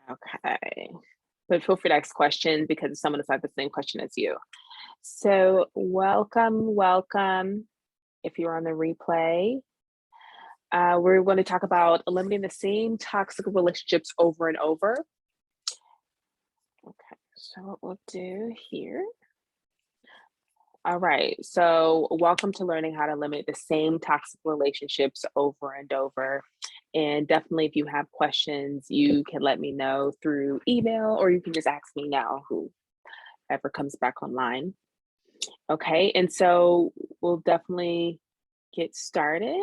Okay. But feel free to ask questions because someone has had the same question as you. So welcome. If you're on the replay, we're going to talk about eliminating the same toxic relationships over and over. Okay, so what we'll do here. All right, so welcome to learning how to eliminate the same toxic relationships over and over. And definitely, if you have questions, you can let me know through email or you can just ask me now, whoever comes back online. Okay, and so we'll definitely get started.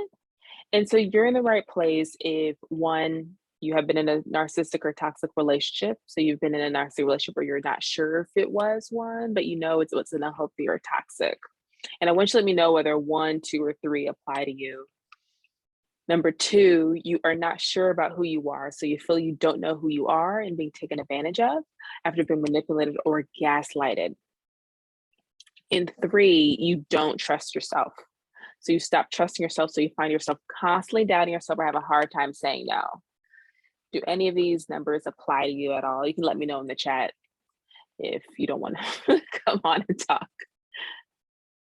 And so you're in the right place if one, you have been in a narcissistic or toxic relationship. So you've been in a narcissistic relationship where you're not sure if it was one, but you know it's what's unhealthy or toxic. And I want you to let me know whether one, two, or three apply to you. Number two, you are not sure about who you are. So you feel you don't know who you are and being taken advantage of after being manipulated or gaslighted. And three, you don't trust yourself. So you stop trusting yourself. So you find yourself constantly doubting yourself or have a hard time saying no. Do any of these numbers apply to you at all? You can let me know in the chat if you don't want to come on and talk.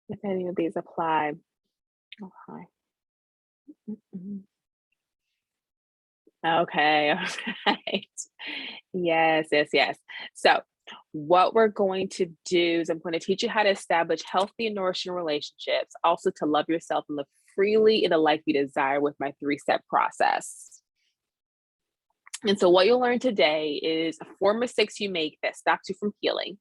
If any of these apply. Oh, hi. Okay, all right. Yes. So what we're going to do is I'm going to teach you how to establish healthy and nourishing relationships, also to love yourself and live freely in the life you desire with my 3-step process. And so what you'll learn today is 4 mistakes you make that stops you from healing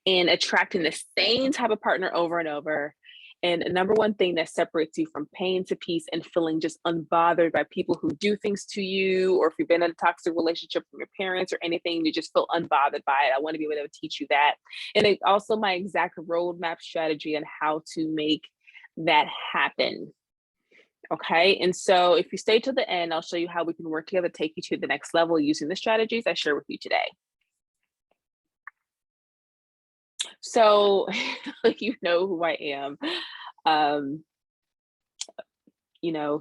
and attracting the same type of partner over and over. And the number one thing that separates you from pain to peace and feeling just unbothered by people who do things to you, or if you've been in a toxic relationship from your parents or anything, you just feel unbothered by it. I want to be able to teach you that. And it's also my exact roadmap strategy on how to make that happen. Okay, and so if you stay to the end, I'll show you how we can work together to take you to the next level using the strategies I share with you today. So you know who I am,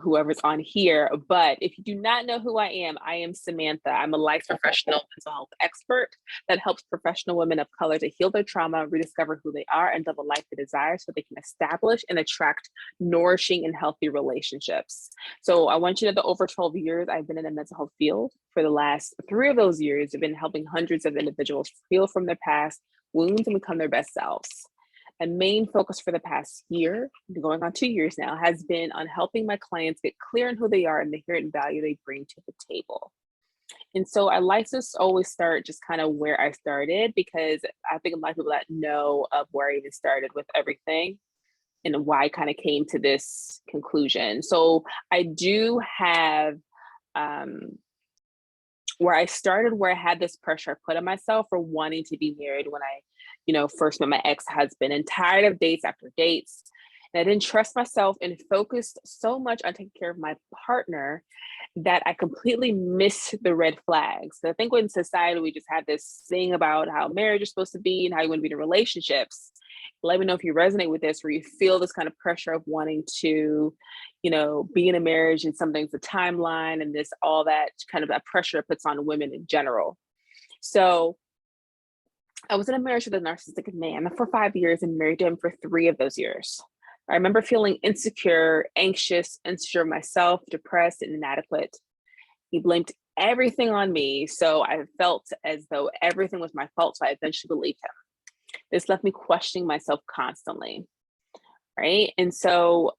whoever's on here. But if you do not know who I am Samantha. I'm a licensed professional mental health expert that helps professional women of color to heal their trauma, rediscover who they are, and live a life they desire so they can establish and attract nourishing and healthy relationships. So I want you to know that over 12 years, I've been in the mental health field. For the last 3 of those years, I've been helping hundreds of individuals heal from their past wounds and become their best selves. A main focus for the past year, going on 2 years now, has been on helping my clients get clear on who they are and the inherent value they bring to the table. And so I like to always start just kind of where I started, because I think a lot of people that know of where I even started with everything and why I kind of came to this conclusion. So I do have where I started, where I had this pressure I put on myself for wanting to be married when I, first met my ex-husband, and tired of dates after dates. And I didn't trust myself and focused so much on taking care of my partner that I completely missed the red flags. So I think in society, we just have this thing about how marriage is supposed to be and how you want to be in relationships. Let me know if you resonate with this, where you feel this kind of pressure of wanting to, be in a marriage, and something's a timeline and this, all that kind of that pressure it puts on women in general. So I was in a marriage with a narcissistic man for 5 years and married to him for 3 of those years. I remember feeling insecure, anxious, unsure of myself, depressed, and inadequate. He blamed everything on me. So I felt as though everything was my fault. So I eventually believed him. This left me questioning myself constantly. Right. And so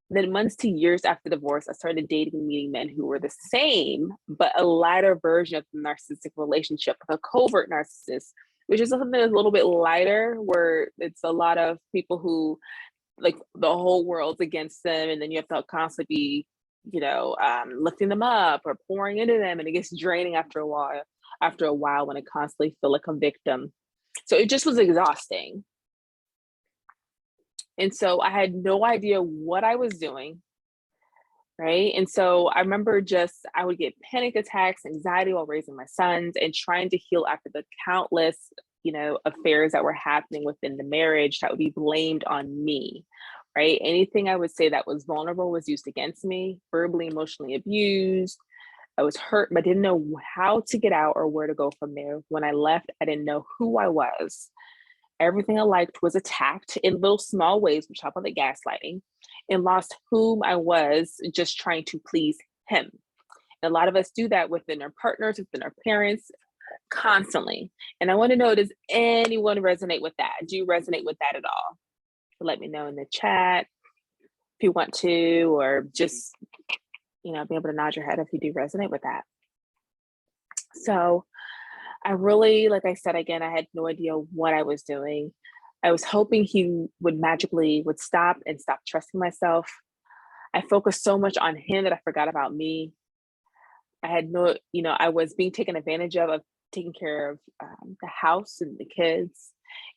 then months to years after divorce, I started dating and meeting men who were the same, but a lighter version of the narcissistic relationship, a covert narcissist, which is something that's a little bit lighter, where it's a lot of people who, like, the whole world's against them, and then you have to constantly be, lifting them up or pouring into them, and it gets draining after a while. After a while, when I constantly feel like a victim, so it just was exhausting. And so I had no idea what I was doing. Right. And so I remember I would get panic attacks, anxiety while raising my sons, and trying to heal after the countless, affairs that were happening within the marriage that would be blamed on me. Right. Anything I would say that was vulnerable was used against me, verbally, emotionally abused, I was hurt, but didn't know how to get out or where to go from there. When I left, I didn't know who I was. Everything I liked was attacked in little small ways, which I call it gaslighting, and lost whom I was just trying to please him. And a lot of us do that within our partners, within our parents, constantly. And I want to know, does anyone resonate with that? Do you resonate with that at all? Let me know in the chat if you want to, or just, be able to nod your head if you do resonate with that. So I really, like I said, again, I had no idea what I was doing. I was hoping he would stop trusting myself. I focused so much on him that I forgot about me. I had I was being taken advantage of taking care of the house and the kids,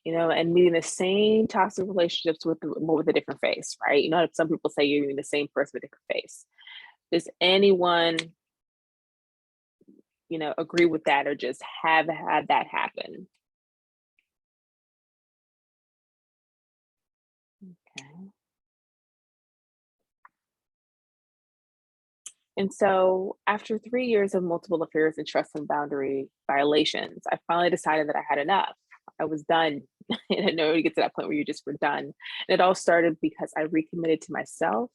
and meeting the same toxic relationships with a different face, right? Some people say you're meeting the same person with a different face. Does anyone, agree with that, or just have had that happen? Okay. And so after 3 years of multiple affairs and trust and boundary violations, I finally decided that I had enough. I was done. And I know you get to that point where you just were done. And it all started because I recommitted to myself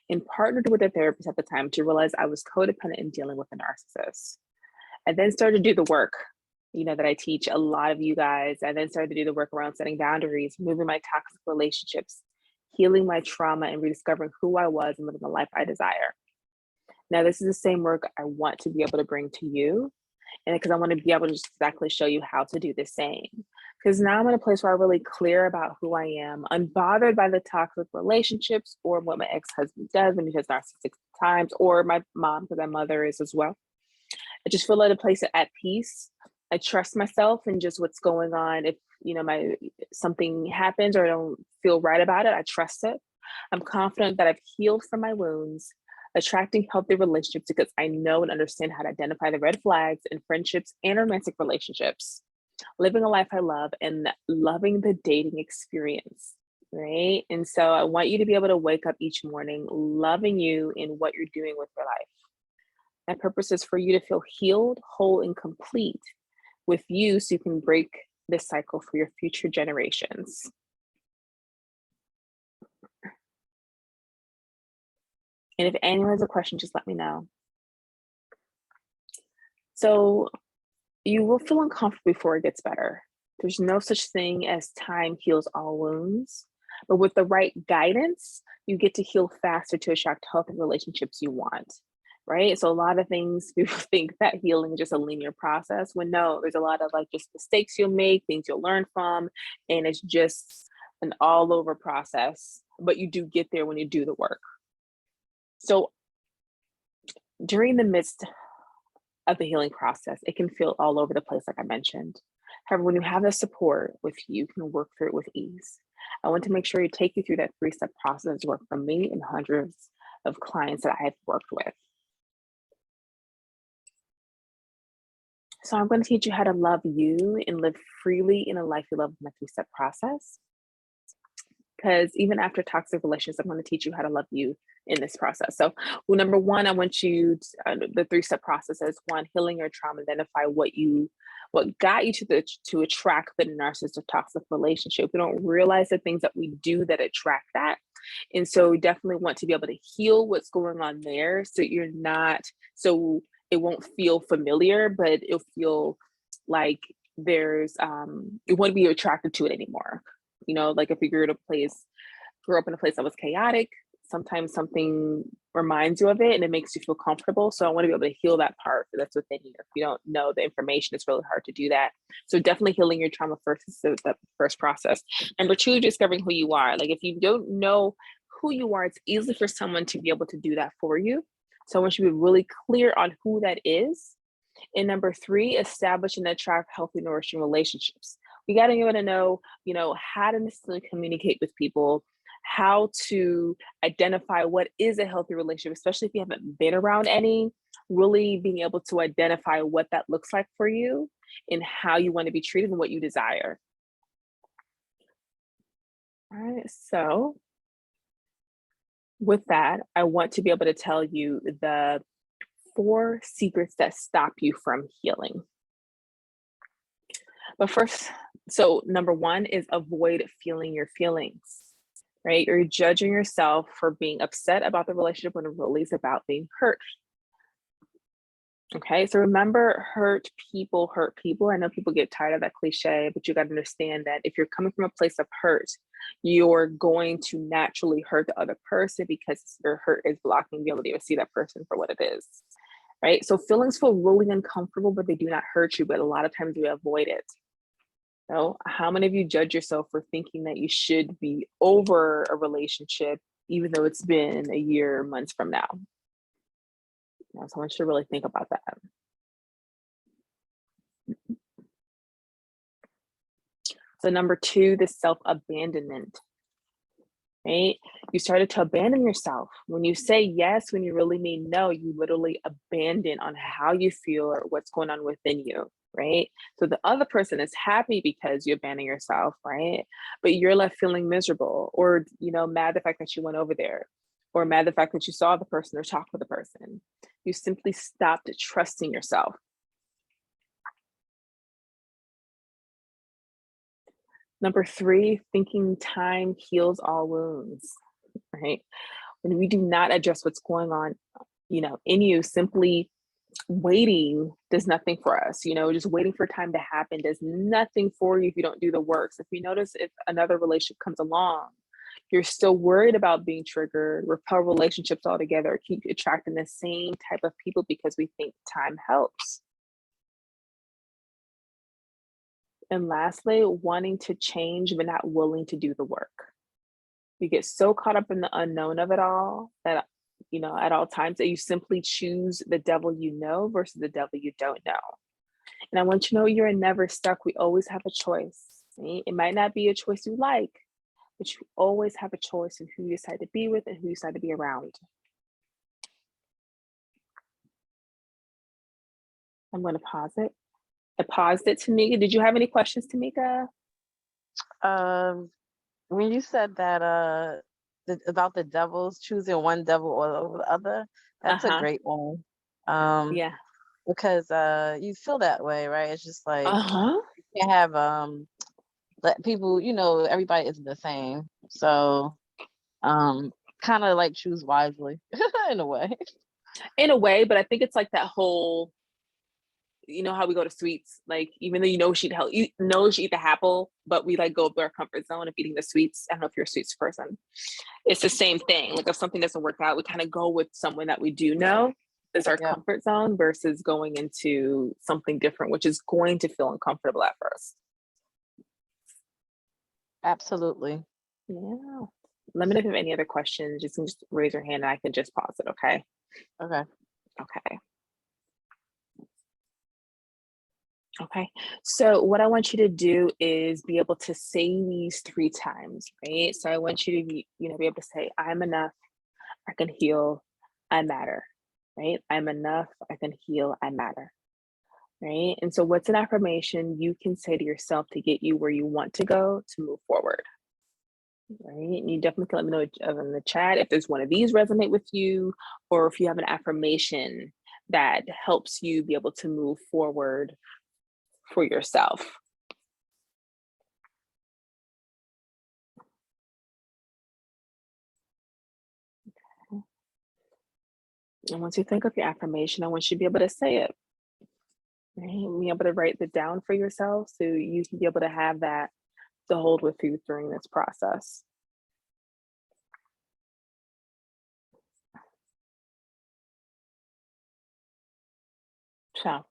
and partnered with a therapist at the time to realize I was codependent in dealing with a narcissist. I then started to do the work, that I teach a lot of you guys. I then started to do the work around setting boundaries, moving my toxic relationships, healing my trauma, and rediscovering who I was and living the life I desire. Now, this is the same work I want to be able to bring to you, and because I want to be able to just exactly show you how to do the same. Because now I'm in a place where I'm really clear about who I am, unbothered by the toxic relationships or what my ex-husband does when he does narcissistic times, or my mom, because my mother is as well. I just feel at a place at peace. I trust myself and just what's going on. If something happens or I don't feel right about it, I trust it. I'm confident that I've healed from my wounds, attracting healthy relationships because I know and understand how to identify the red flags in friendships and romantic relationships, living a life I love, and loving the dating experience, right? And so I want you to be able to wake up each morning loving you in what you're doing with your life. My purpose is for you to feel healed, whole, and complete with you so you can break this cycle for your future generations. And if anyone has a question, just let me know. So you will feel uncomfortable before it gets better. There's no such thing as time heals all wounds, but with the right guidance, you get to heal faster to attract healthy relationships you want, right? So a lot of things, people think that healing is just a linear process, when no, there's a lot of just mistakes you'll make, things you'll learn from, and it's just an all over process, but you do get there when you do the work. So during the midst of the healing process, it can feel all over the place, like I mentioned. However, when you have the support with you, you can work through it with ease. I want to make sure you take you through that 3-step process work from me and hundreds of clients that I have worked with. So I'm going to teach you how to love you and live freely in a life you love in my 3-step process. Because even after toxic relations, I'm going to teach you how to love you in this process. So number one, I want you to, the 3-step process is 1, healing your trauma, identify what got you to attract the narcissistic toxic relationship. We don't realize the things that we do that attract that. And so we definitely want to be able to heal what's going on there. So it won't feel familiar, but it'll feel like there's, you won't be attracted to it anymore. Like if you grew up in a place that was chaotic, sometimes something reminds you of it and it makes you feel comfortable. So I want to be able to heal that part that's within you. If you don't know the information, it's really hard to do that. So definitely healing your trauma first is the first process. Number 2, discovering who you are. Like if you don't know who you are, it's easy for someone to be able to do that for you. So I want you to be really clear on who that is. And number 3, establish and attract healthy, nourishing relationships. We got to be able to know, how to necessarily communicate with people, how to identify what is a healthy relationship, especially if you haven't been around any, really being able to identify what that looks like for you and how you want to be treated and what you desire. All right, so with that, I want to be able to tell you the 4 secrets that stop you from healing. But first, so number 1 is avoid feeling your feelings, right? You're judging yourself for being upset about the relationship when it really is about being hurt. Okay, so remember, hurt people hurt people. I know people get tired of that cliche, but you got to understand that if you're coming from a place of hurt, you're going to naturally hurt the other person because your hurt is blocking the ability to see that person for what it is, right? So feelings feel really uncomfortable, but they do not hurt you, but a lot of times we avoid it. So how many of you judge yourself for thinking that you should be over a relationship, even though it's been a year, months from now? So I want you to really think about that. So number 2, the self-abandonment, right? You started to abandon yourself. When you say yes, when you really mean no, you literally abandon on how you feel or what's going on within you, right? So the other person is happy because you abandon yourself, right? But you're left feeling miserable or, mad the fact that you went over there, or mad the fact that you saw the person or talked with the person. You simply stopped trusting yourself. Number 3, thinking time heals all wounds, right? When we do not address what's going on, in you, simply waiting does nothing for us. Just waiting for time to happen does nothing for you if you don't do the work. So if you notice, if another relationship comes along, you're still worried about being triggered, repel relationships altogether, keep attracting the same type of people because we think time helps. And lastly, wanting to change but not willing to do the work. You get so caught up in the unknown of it all that, at all times, that you simply choose the devil you know versus the devil you don't know. And I want you to know you're never stuck. We always have a choice. Right? It might not be a choice you like, but you always have a choice in who you decide to be with and who you decide to be around. I'm going to pause it. I paused it, Tamika. Did you have any questions, Tamika? When you said that about the devils, choosing one devil over the other, that's a great one. Yeah. Because you feel that way, right? It's just like Uh-huh. you can't have let people, everybody isn't the same. So kind of like choose wisely in a way. In a way, but I think it's like that whole, how we go to sweets, like even though she'd eat the apple, but we like go up to our comfort zone of eating the sweets. I don't know if you're a sweets person. It's the same thing. Like if something doesn't work out, we kind of go with someone that we do know is our comfort zone versus going into something different, which is going to feel uncomfortable at first. Absolutely. Yeah. Let me know if you have any other questions. Just raise your hand and I can just pause it. Okay. Okay. Okay. So what I want you to do is be able to say these 3 times, right? So I want you to be able to say, I'm enough, I can heal, I matter, right? I'm enough, I can heal, I matter, right? And so what's an affirmation you can say to yourself to get you where you want to go to move forward, right? And you definitely can let me know in the chat if there's one of these resonate with you, or if you have an affirmation that helps you be able to move forward for yourself. Okay. And once you think of your affirmation, I want you to be able to say it. Right? Be able to write it down for yourself so you can be able to have that to hold with you during this process. So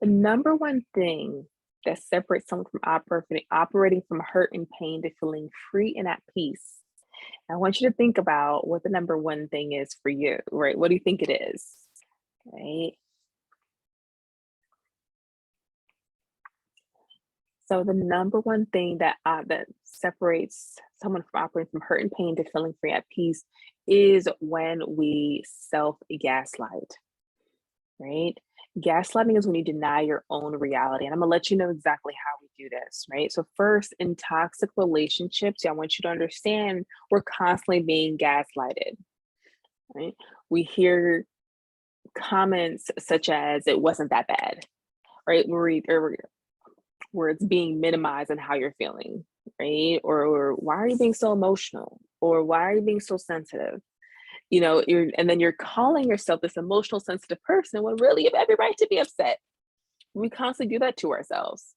the number one thing that separates someone from operating from hurt and pain to feeling free and at peace. I want you to think about what the number one thing is for you, right? What do you think it is, right? So the number one thing that separates someone from operating from hurt and pain to feeling free at peace is when we self-gaslight, right? Gaslighting is when you deny your own reality. And I'm gonna let you know exactly how we do this, right? So first, in toxic relationships, I want you to understand we're constantly being gaslighted, right? We hear comments such as "it wasn't that bad," right? Where it's being minimized and how you're feeling, right? Or why are you being so emotional? Or why are you being so sensitive? And then you're calling yourself this emotional, sensitive person when really you have every right to be upset. We constantly do that to ourselves,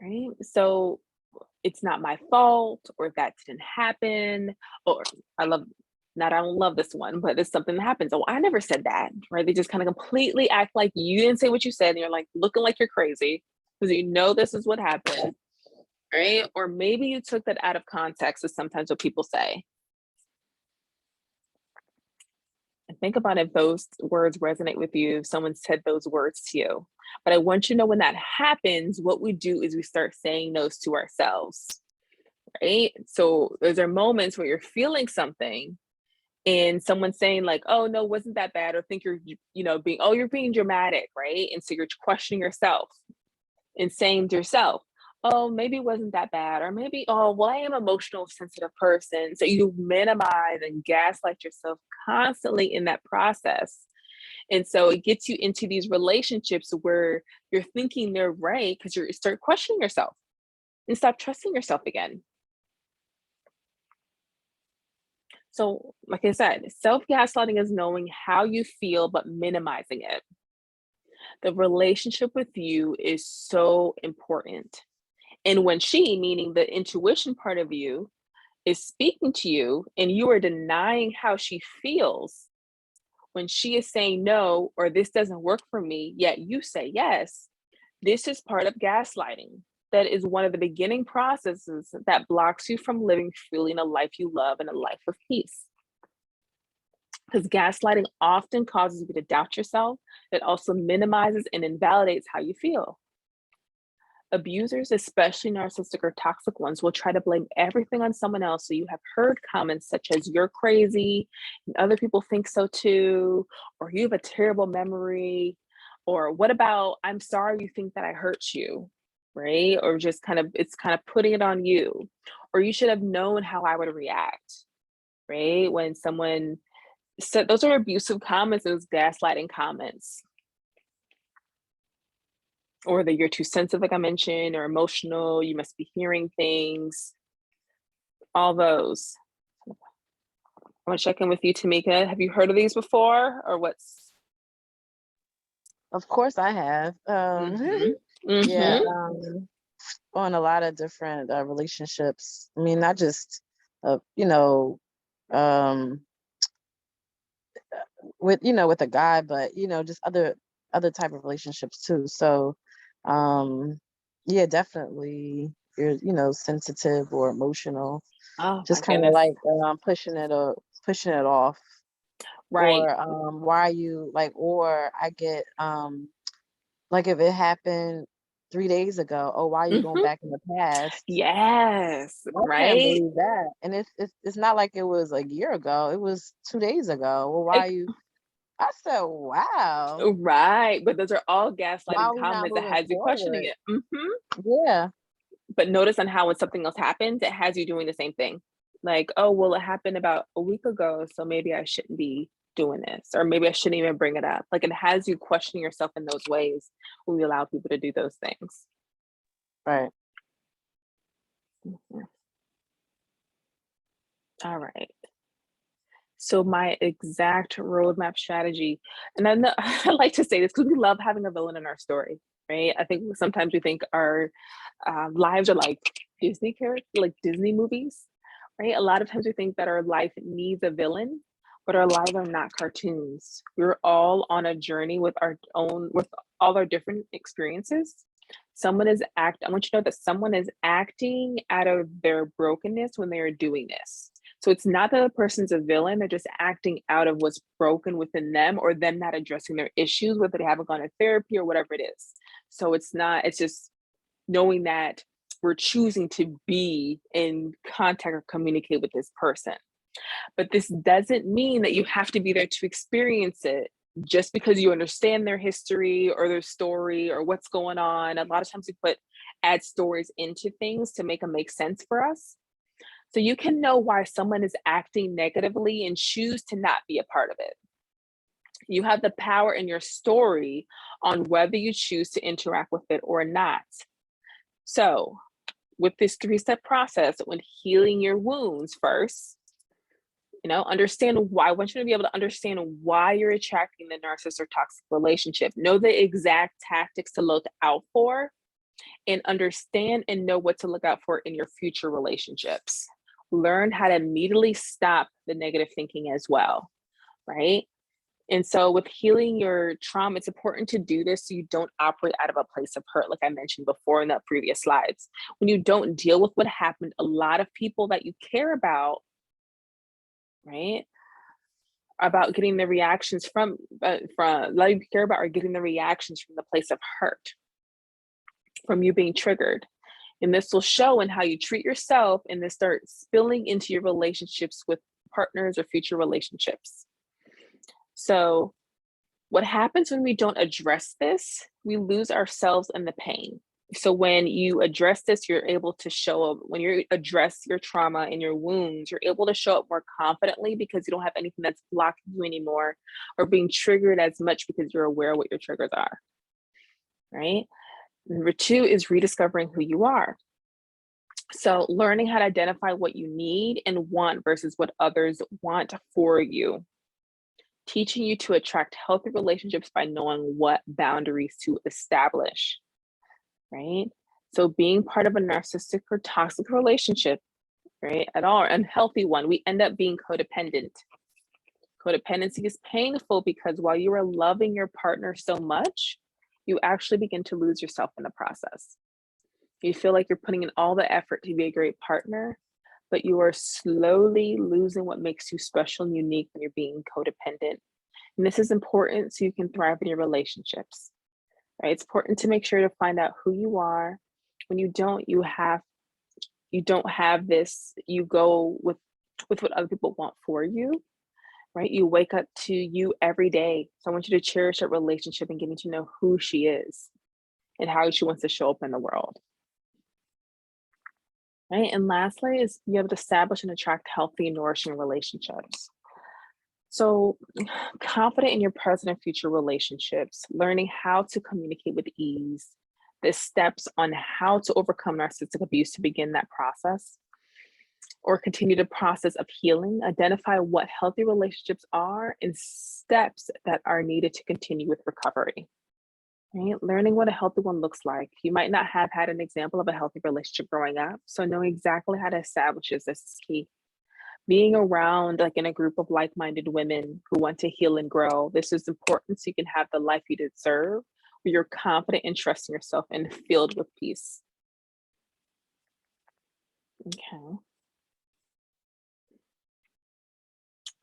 right? So it's not my fault, or that didn't happen, or I love not I don't love this one, but it's something that happens. Oh, I never said that, right? They just kind of completely act like you didn't say what you said, and you're like looking like you're crazy because you know this is what happened, right? Or maybe you took that out of context, is sometimes what people say. And think about if those words resonate with you, if someone said those words to you. But I want you to know when that happens, what we do is we start saying those to ourselves, right? So those are moments where you're feeling something and someone's saying like, "Oh no, wasn't that bad," or think you're being dramatic, right? And so you're questioning yourself and saying to yourself, "Oh, maybe it wasn't that bad," or maybe, "Oh, well, I am an emotional, sensitive person." So you minimize and gaslight yourself constantly in that process. And so it gets you into these relationships where you're thinking they're right because you start questioning yourself and stop trusting yourself again. So, like I said, self gaslighting is knowing how you feel but minimizing it. The relationship with you is so important. And when she, meaning the intuition part of you, is speaking to you and you are denying how she feels, when she is saying no, or this doesn't work for me, yet you say yes, this is part of gaslighting. That is one of the beginning processes that blocks you from living freely in a life you love and a life of peace. Because gaslighting often causes you to doubt yourself. It also minimizes and invalidates how you feel. Abusers, especially narcissistic or toxic ones, will try to blame everything on someone else. So you have heard comments such as "you're crazy," and "other people think so too," or "you have a terrible memory," or "what about I'm sorry you think that I hurt you," right? Or just it's kind of putting it on you. Or "you should have known how I would react," right? When someone said those are abusive comments, those gaslighting comments. Or that you're too sensitive, like I mentioned, or emotional, you must be hearing things, all those. I want to check in with you, Tamika. Have you heard of these before, or what's? Of course I have. Mhm. Yeah, Mhm. on a lot of different relationships. I mean, not just, you know, um, with a guy, but just other type of relationships too. So, um, yeah, definitely, you're sensitive or emotional, Oh my just kind of goodness. like pushing it off, Right. or why are you like, or I get like if it happened 3 days ago, oh, why are you going Mhm. back in the past? Yes, I can't right? believe that. And it's not like it was a year ago. It was 2 days ago. Well, why are Ex you? I said, wow. Right, but those are all Why gaslighting are we not comments that moving has you questioning forward? it. Mhm. Yeah. But notice on how when something else happens, it has you doing the same thing. Like, "Oh, well, it happened about a week ago, so maybe I shouldn't be doing this, or maybe I shouldn't even bring it up." Like, it has you questioning yourself in those ways when we allow people to do those things. Right. Mhm. All right. So my exact roadmap strategy, and then I like to say this because we love having a villain in our story, right? I think sometimes we think our lives are like Disney characters, like Disney movies, right? A lot of times we think that our life needs a villain, but our lives are not cartoons. We're all on a journey with all our different experiences. I want you to know that someone is acting out of their brokenness when they are doing this. So it's not that the person's a villain, they're just acting out of what's broken within them, or them not addressing their issues, whether they haven't gone to therapy or whatever it is. So it's just knowing that we're choosing to be in contact or communicate with this person. But this doesn't mean that you have to be there to experience it just because you understand their history or their story or what's going on. A lot of times we add stories into things to make them make sense for us. So you can know why someone is acting negatively and choose to not be a part of it. You have the power in your story on whether you choose to interact with it or not. So with this 3-step process, when healing your wounds first, understand why. I want you to be able to understand why you're attracting the narcissist or toxic relationship. Know the exact tactics to look out for, and understand and know what to look out for in your future relationships. Learn how to immediately stop the negative thinking as well, right? And so with healing your trauma, it's important to do this so you don't operate out of a place of hurt, like I mentioned before in the previous slides. When you don't deal with what happened, a lot of people that you care about, right, about getting the reactions from like you care about, are getting the reactions from the place of hurt, from you being triggered. And this will show in how you treat yourself, and this starts spilling into your relationships with partners or future relationships. So what happens when we don't address this, we lose ourselves in the pain. So when you address this, you're able to show up. When you address your trauma and your wounds, you're able to show up more confidently because you don't have anything that's blocking you anymore, or being triggered as much because you're aware of what your triggers are, right? Number 2 is rediscovering who you are. So learning how to identify what you need and want versus what others want for you. Teaching you to attract healthy relationships by knowing what boundaries to establish, right? So being part of a narcissistic or toxic relationship, right, at all, unhealthy one, we end up being codependent. Codependency is painful because while you are loving your partner so much, you actually begin to lose yourself in the process. You feel like you're putting in all the effort to be a great partner, but you are slowly losing what makes you special and unique when you're being codependent. And this is important so you can thrive in your relationships, right? It's important to make sure to find out who you are. When you don't, you don't have this, you go with what other people want for you, right? You wake up to you every day. So I want you to cherish that relationship and getting to know who she is and how she wants to show up in the world. Right? And lastly is you have to establish and attract healthy, nourishing relationships. So confident in your present and future relationships, learning how to communicate with ease, the steps on how to overcome narcissistic abuse to begin that process, or continue the process of healing, identify what healthy relationships are and steps that are needed to continue with recovery. Right? Learning what a healthy one looks like. You might not have had an example of a healthy relationship growing up, so knowing exactly how to establish this is key. Being around like in a group of like-minded women who want to heal and grow, this is important so you can have the life you deserve, where you're confident and trusting yourself and filled with peace. Okay.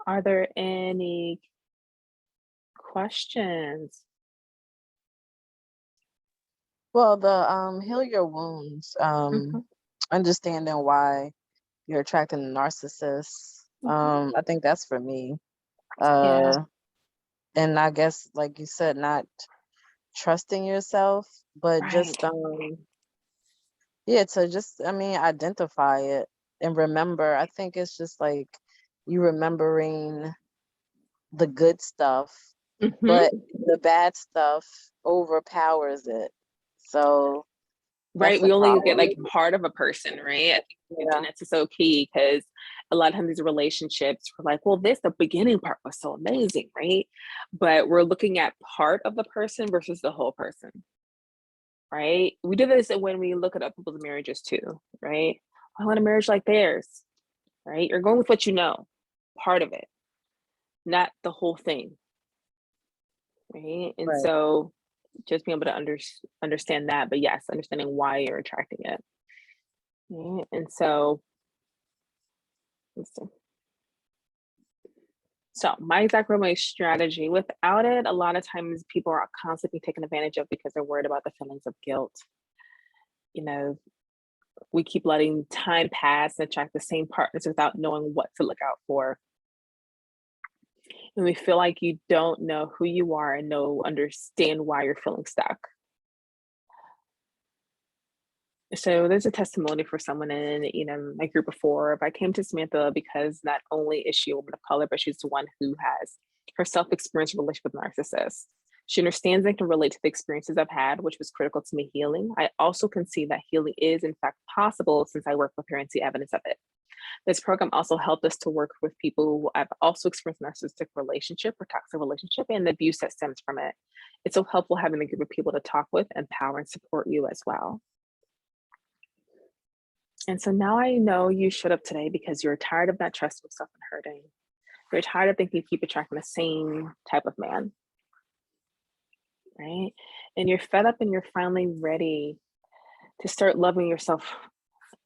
Are there any questions? Well, the heal your wounds, understanding why you're attracting the narcissist. I think that's for me. Yeah. And I guess, like you said, not trusting yourself, but Right. just yeah, to just identify it and remember. I think it's just like you remembering the good stuff, but the bad stuff overpowers it. So that's Right. the We only get like problem. part of a person, right? I think Yeah. and it's so key because a lot of times these relationships we're like, well, the beginning part was so amazing, right? But we're looking at part of the person versus the whole person, right? We do this when we look at other people's marriages too, right? I want a marriage like theirs, right? You're going with what you know, part of it, not the whole thing, right? And Right. so just being able to understand that, but yes, understanding why you're attracting it. Right? And so, let's see. So my exact remote strategy, without it, a lot of times people are constantly taken advantage of because they're worried about the feelings of guilt. You know, we keep letting time pass and attract the same partners without knowing what to look out for. And we feel like you don't know who you are and understand why you're feeling stuck. So there's a testimony for someone in, my group before. But I came to Samantha because not only is she a woman of color, but she's the one who has herself experienced a relationship with narcissists. She understands and can relate to the experiences I've had, which was critical to me healing. I also can see that healing is in fact possible since I work with her and see evidence of it. This program also helped us to work with people who have also experienced narcissistic relationship or toxic relationship and the abuse that stems from it. It's so helpful having a group of people to talk with, empower, and support you as well. And so now I know you showed up today because you're tired of not trusting yourself and hurting. You're tired of thinking you keep attracting the same type of man, right? And you're fed up and you're finally ready to start loving yourself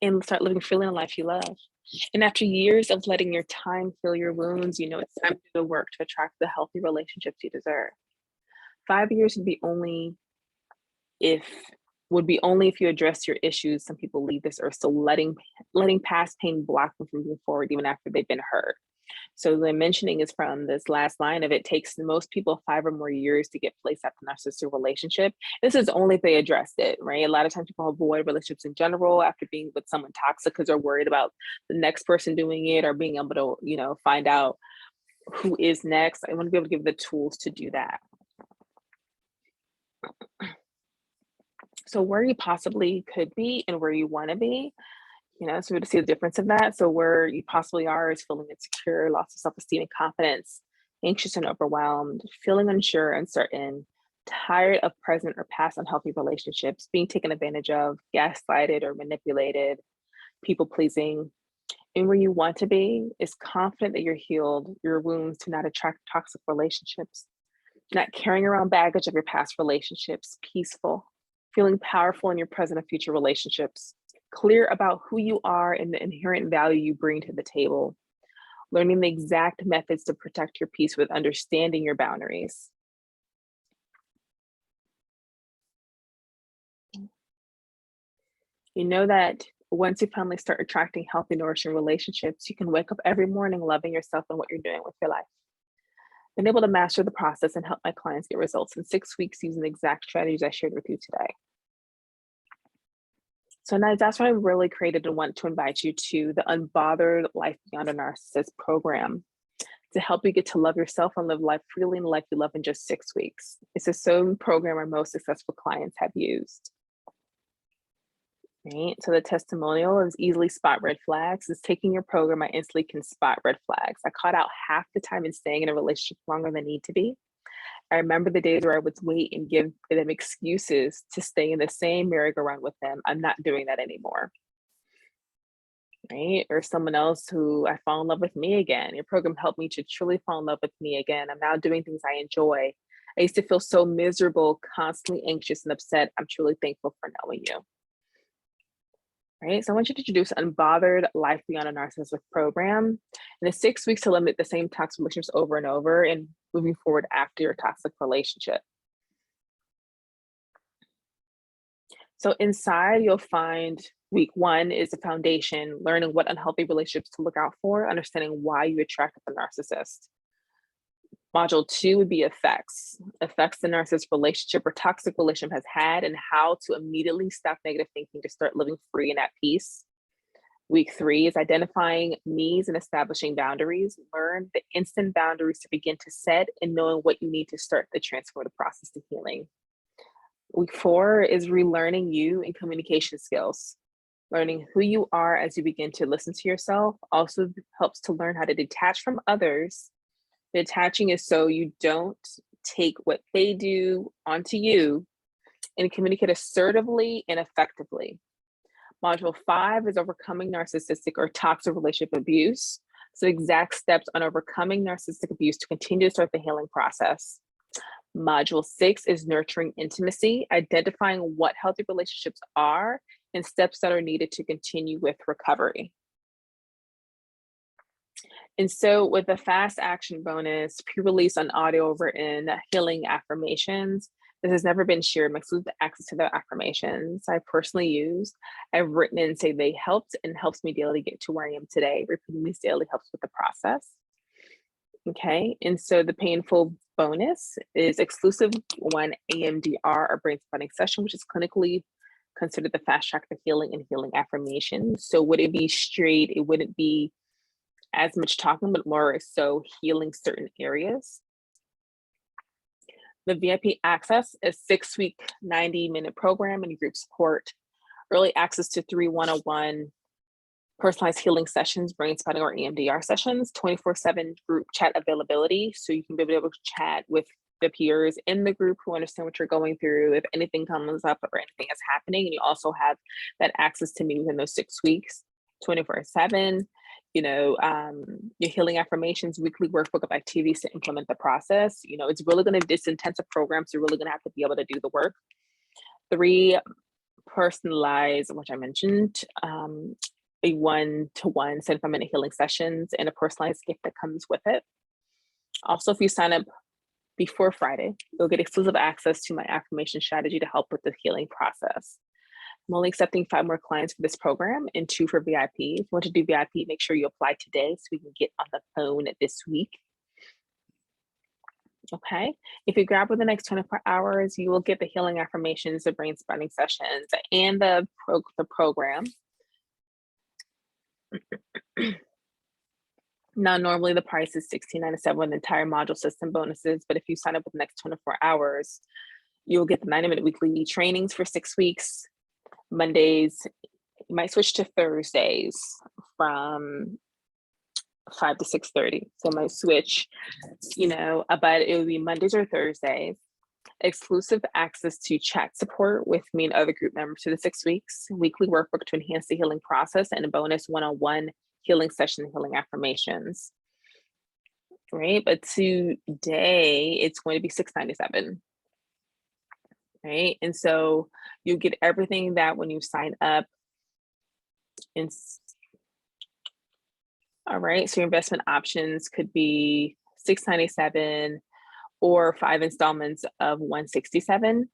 and start living freely in the life you love. And after years of letting your time heal your wounds, it's time to do the work to attract the healthy relationships you deserve. 5 years if would be only if you address your issues. Some people leave this earth still letting past pain block them from moving forward even after they've been hurt. So the mentioning is from this last line of it takes most people 5 or more years to get placed after a narcissistic relationship. This is only if they addressed it, right? A lot of times people avoid relationships in general after being with someone toxic because they're worried about the next person doing it or being able to, find out who is next. I want to be able to give the tools to do that. So where you possibly could be and where you want to be, so to see the difference of that. So where you possibly are is feeling insecure, loss of self-esteem and confidence, anxious and overwhelmed, feeling unsure, uncertain, tired of present or past unhealthy relationships, being taken advantage of, gaslighted or manipulated, people pleasing. And where you want to be is confident that you're healed, your wounds do not attract toxic relationships, not carrying around baggage of your past relationships, peaceful, feeling powerful in your present and future relationships, clear about who you are and the inherent value you bring to the table, learning the exact methods to protect your peace with understanding your boundaries. You know that once you finally start attracting healthy, nourishing relationships, you can wake up every morning loving yourself and what you're doing with your life. Been able to master the process and help my clients get results in 6 weeks using the exact strategies I shared with you today. So now that's why I really created and want to invite you to the Unbothered Life Beyond a Narcissist program to help you get to love yourself and live life freely and life you love in just 6 weeks. It's the same program our most successful clients have used. Right? So the testimonial is easily spot red flags. Is taking your program, I instantly can spot red flags. I caught out half the time in staying in a relationship longer than need to be. I remember the days where I would wait and give them excuses to stay in the same merry-go-round with them. I'm not doing that anymore. Right? Or someone else who I fall in love with me again. Your program helped me to truly fall in love with me again. I'm now doing things I enjoy. I used to feel so miserable, constantly anxious and upset. I'm truly thankful for knowing you. Right? So I want you to introduce Unbothered Life Beyond a Narcissistic program. And it's 6 weeks to limit the same toxic relationships over and over and moving forward after your toxic relationship. So inside you'll find week 1 is a foundation, learning what unhealthy relationships to look out for, understanding why you attracted the narcissist. Module 2 would be effects the narcissist relationship or toxic relationship has had and how to immediately stop negative thinking to start living free and at peace. Week 3 is identifying needs and establishing boundaries. Learn the instant boundaries to begin to set and knowing what you need to start the transformative process to healing. Week 4 is relearning you and communication skills. Learning who you are as you begin to listen to yourself also helps to learn how to detach from others. Detaching is so you don't take what they do onto you and communicate assertively and effectively. Module 5 is overcoming narcissistic or toxic relationship abuse. So exact steps on overcoming narcissistic abuse to continue to start the healing process. Module 6 is nurturing intimacy, identifying what healthy relationships are and steps that are needed to continue with recovery. And so with the fast action bonus, pre-release on audio written healing affirmations, this has never been shared. My exclusive access to the affirmations I personally use. I've written and say they helped and helps me daily get to where I am today. Repeating these daily helps with the process. Okay, and so the painful bonus is exclusive 1 AMDR or brain spotting session, which is clinically considered the fast track for healing and healing affirmations. So would it be straight? It wouldn't be as much talking, but more so healing certain areas. The VIP access is 6-week, 90-minute program and group support, early access to 3 101 personalized healing sessions, brain spotting or EMDR sessions, 24/7 group chat availability. So you can be able to chat with the peers in the group who understand what you're going through, if anything comes up or anything is happening. And you also have that access to me within those 6 weeks, 24/7. Your healing affirmations, weekly workbook of activities to implement the process. It's really going to be this intensive program. So you're really going to have to be able to do the work. 3 personalized, which I mentioned, a 1-to-1 7-minute healing sessions and a personalized gift that comes with it. Also, if you sign up before Friday, you'll get exclusive access to my affirmation strategy to help with the healing process. I'm only accepting 5 more clients for this program and 2 for VIP. If you want to do VIP, make sure you apply today so we can get on the phone this week. Okay. If you grab within the next 24 hours, you will get the healing affirmations, the brain spotting sessions, and the program. Now, normally the price is $16.97 with the entire module system bonuses, but if you sign up with the next 24 hours, you'll get the 90-minute weekly trainings for 6 weeks. Mondays, you might switch to Thursdays from 5 to 6:30. So it might switch, but it will be Mondays or Thursdays. Exclusive access to chat support with me and other group members for the 6 weeks, weekly workbook to enhance the healing process, and a bonus 1-on-1 healing session, healing affirmations. Right, but today it's going to be $6.97. Right, and so you get everything that when you sign up. All right, so your investment options could be $6.97 or 5 installments of $167.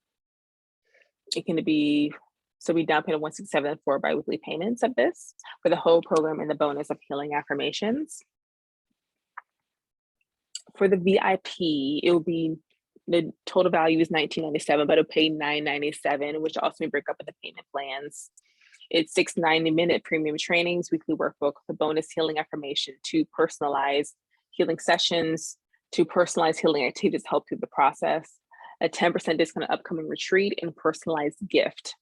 It can be, so we down payment $167 and 4 biweekly payments of this for the whole program and the bonus of healing affirmations. For the VIP, it will be, the total value is $19.97, but it'll pay $9.97, which also may break up in the payment plans. It's 6 90-minute premium trainings, weekly workbook, the bonus healing affirmation, 2 personalized healing sessions, 2 personalized healing activities to help through the process, a 10% discount on upcoming retreat, and personalized gift.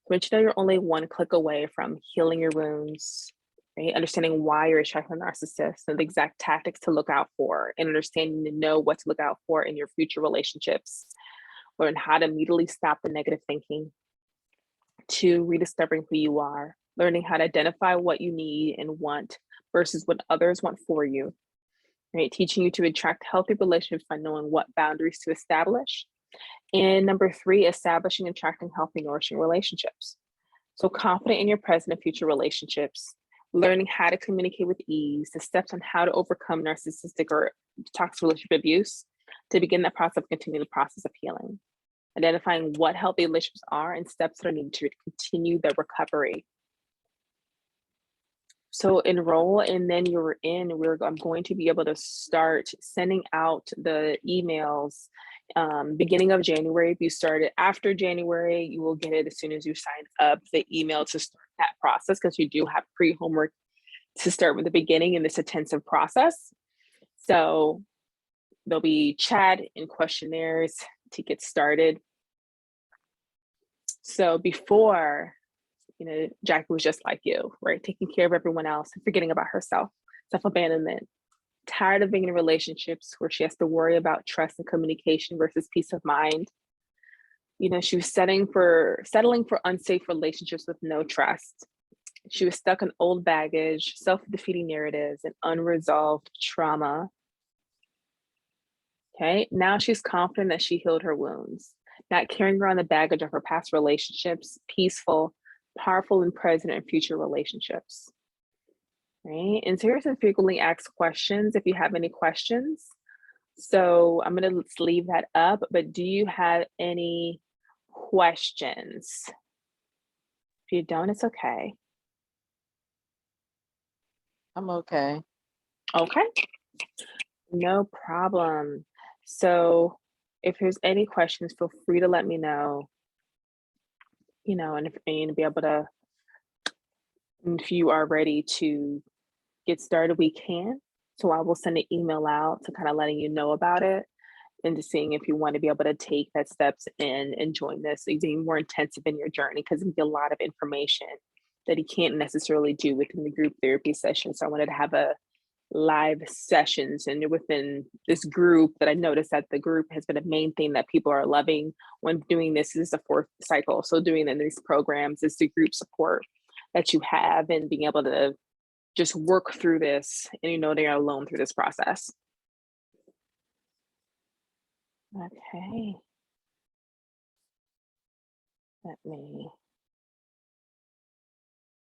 But you're only 1 click away from healing your wounds, right? Understanding why you're attracting a narcissist and the exact tactics to look out for, and understanding to know what to look out for in your future relationships. Learn how to immediately stop the negative thinking. 2, rediscovering who you are, learning how to identify what you need and want versus what others want for you, right? Teaching you to attract healthy relationships by knowing what boundaries to establish. And number 3, establishing and attracting healthy, nourishing relationships. So confident in your present and future relationships, learning how to communicate with ease, the steps on how to overcome narcissistic or toxic relationship abuse to begin that process of continuing the process of healing. Identifying what healthy relationships are and steps that are needed to continue the recovery. So enroll, and then you're in. I'm going to be able to start sending out the emails beginning of January. If you started after January, you will get it as soon as you sign up, the email to start that process, because you do have pre-homework to start with the beginning in this intensive process. So there'll be chat and questionnaires to get started. So before, Jackie was just like you, right? Taking care of everyone else and forgetting about herself, self-abandonment, tired of being in relationships where she has to worry about trust and communication versus peace of mind. She was settling for unsafe relationships with no trust. She was stuck in old baggage, self-defeating narratives, and unresolved trauma. Okay, now she's confident that she healed her wounds, not carrying around the baggage of her past relationships, peaceful, powerful, and present and future relationships. Right, and so here's some frequently asked questions if you have any questions. So I'm going to leave that up, but do you have any questions? If you don't, it's okay. I'm okay. Okay, no problem. So if there's any questions, feel free to let me know, and be able to, if you are ready to get started, we can. So I will send an email out to kind of letting you know about it and to seeing if you want to be able to take that steps in and join this, so being more intensive in your journey because it can be a lot of information that you can't necessarily do within the group therapy session. So I wanted to have a live sessions and within this group that I noticed that the group has been a main thing that people are loving when doing this. This is the fourth cycle. So doing in these programs is the group support that you have and being able to just work through this and they're not alone through this process. Okay. Let me